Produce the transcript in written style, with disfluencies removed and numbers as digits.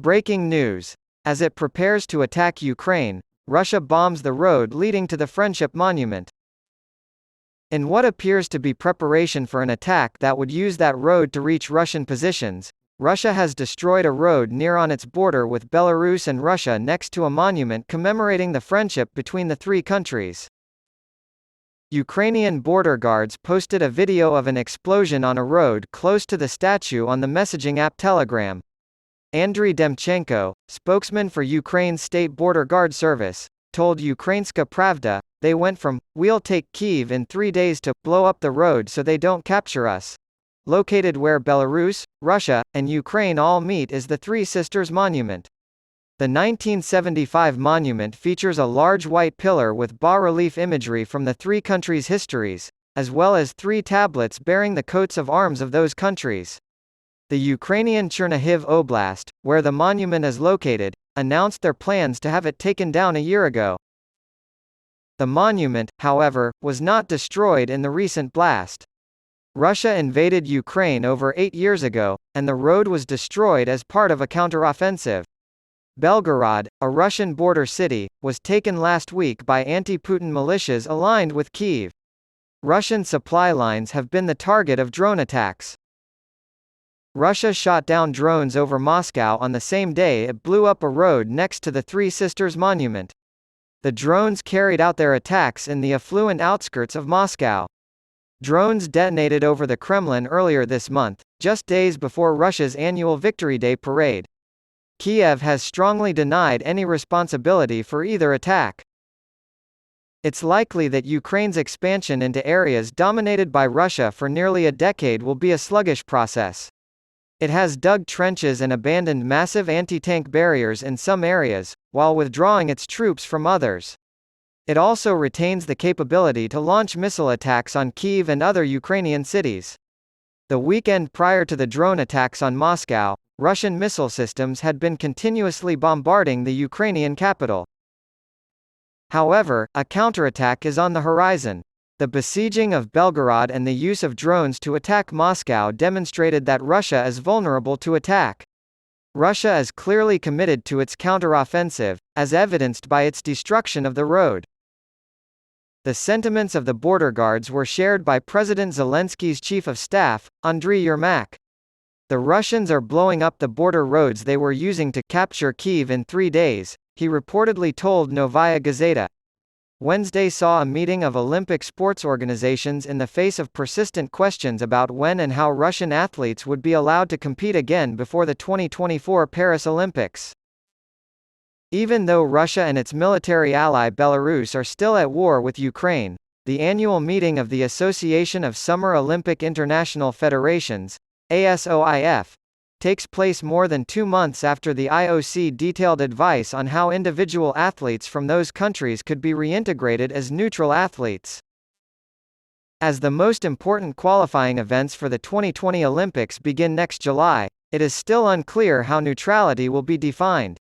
Breaking news. As it prepares to attack Ukraine, Russia bombs the road leading to the Friendship Monument. In what appears to be preparation for an attack that would use that road to reach Russian positions, Russia has destroyed a road near on its border with Belarus and Russia next to a monument commemorating the friendship between the three countries. Ukrainian border guards posted a video of an explosion on a road close to the statue on the messaging app Telegram. Andriy Demchenko, spokesman for Ukraine's State Border Guard Service, told Ukrainska Pravda, "They went from, 'We'll take Kyiv in 3 days' to, 'Blow up the road so they don't capture us.'" Located where Belarus, Russia, and Ukraine all meet is the Three Sisters Monument. The 1975 monument features a large white pillar with bas-relief imagery from the three countries' histories, as well as 3 tablets bearing the coats of arms of those countries. The Ukrainian Chernihiv Oblast, where the monument is located, announced their plans to have it taken down a year ago. The monument, however, was not destroyed in the recent blast. Russia invaded Ukraine over 8 years ago, and the road was destroyed as part of a counteroffensive. Belgorod, a Russian border city, was taken last week by anti-Putin militias aligned with Kyiv. Russian supply lines have been the target of drone attacks. Russia shot down drones over Moscow on the same day it blew up a road next to the Three Sisters Monument. The drones carried out their attacks in the affluent outskirts of Moscow. Drones detonated over the Kremlin earlier this month, just days before Russia's annual Victory Day parade. Kiev has strongly denied any responsibility for either attack. It's likely that Ukraine's expansion into areas dominated by Russia for nearly a decade will be a sluggish process. It has dug trenches and abandoned massive anti-tank barriers in some areas, while withdrawing its troops from others. It also retains the capability to launch missile attacks on Kyiv and other Ukrainian cities. The weekend prior to the drone attacks on Moscow, Russian missile systems had been continuously bombarding the Ukrainian capital. However, a counterattack is on the horizon. The besieging of Belgorod and the use of drones to attack Moscow demonstrated that Russia is vulnerable to attack. Russia is clearly committed to its counteroffensive, as evidenced by its destruction of the road. The sentiments of the border guards were shared by President Zelensky's chief of staff, Andriy Yermak. "The Russians are blowing up the border roads they were using to capture Kyiv in 3 days," he reportedly told Novaya Gazeta. Wednesday saw a meeting of Olympic sports organizations in the face of persistent questions about when and how Russian athletes would be allowed to compete again before the 2024 Paris Olympics. Even though Russia and its military ally Belarus are still at war with Ukraine, the annual meeting of the Association of Summer Olympic International Federations, ASOIF, takes place more than 2 months after the IOC detailed advice on how individual athletes from those countries could be reintegrated as neutral athletes. As the most important qualifying events for the 2020 Olympics begin next July, it is still unclear how neutrality will be defined.